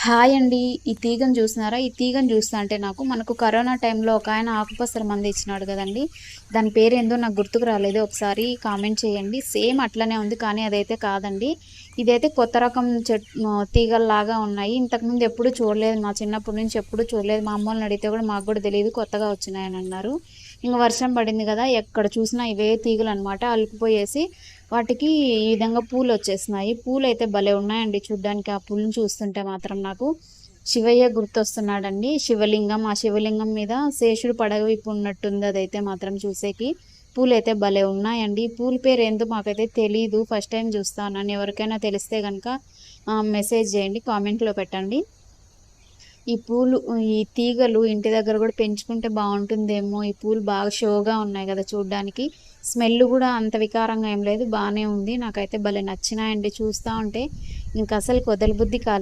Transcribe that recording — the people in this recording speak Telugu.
హాయ్ అండి. ఈ తీగను చూస్తున్నారా? ఈ తీగను చూస్తా అంటే మనకు కరోనా టైంలో ఒకాయన ఆకుపసర మందు ఇచ్చినాడు గదండీ! దాని పేరేందో నాకు గుర్తుకు రాలేదు. ఒకసారి కామెంట్ చేయండి. సేమ్ అట్లనే ఉంది. కానీ అదైతే కాదండి. ఇదైతే కొత్త రకం తీగల్లాగా ఉన్నాయి. ఇంతకుముందు ఎప్పుడు చూడలేదు. మా చిన్నప్పటి నుంచి ఎప్పుడు చూడలేదు. మా అమ్మోళ్ళని అడిగితే గూడా మాకు గూడా తెలీదు. కొత్తగా వచ్చినాయని అన్నారు. ఇంక వర్షం పడింది గదా! ఎక్కడ చూసినా ఇవే తీగలనమాట. అలుకుపోయేసి వాటికి ఈ విధంగా పూలొచ్చేసినాయి. పూలైతే భలే ఉన్నాయండి చూడ్డానికి. ఆ పూలను చూస్తుంటే మాత్రం నాకు శివయ్య గుర్తొస్తున్నాడండి. శివలింగం, ఆ శివలింగం మీద శేషుడు పడగ విప్పి ఉన్నట్టుంది అదైతే మాత్రం చూసేకి. పూలైతే భలే ఉన్నాయండి. ఈ పూల పేరేందో మాకైతే తెలీదు. ఫస్ట్ టైమ్ చూస్తా ఉన్నాను. ఎవరికైనా తెలిస్తే గనక మెసేజ్ చేయండి. కామెంట్‌లో పెట్టండి. ఈ తీగలు ఇంటి దగ్గర గూడా పెంచుకుంటే బావుంటుందేమో! ఈ పూలు బాగా షోగా ఉన్నాయి గదా చూడ్డానికి. స్మెల్ గూడా అంత వికారంగా ఏం లేదు. బానే ఉంది. నాకైతే భలే నచ్చినాయండి చూస్తా ఉంటే. ఇంకసలకి వదలబుద్ధి కాలేదు.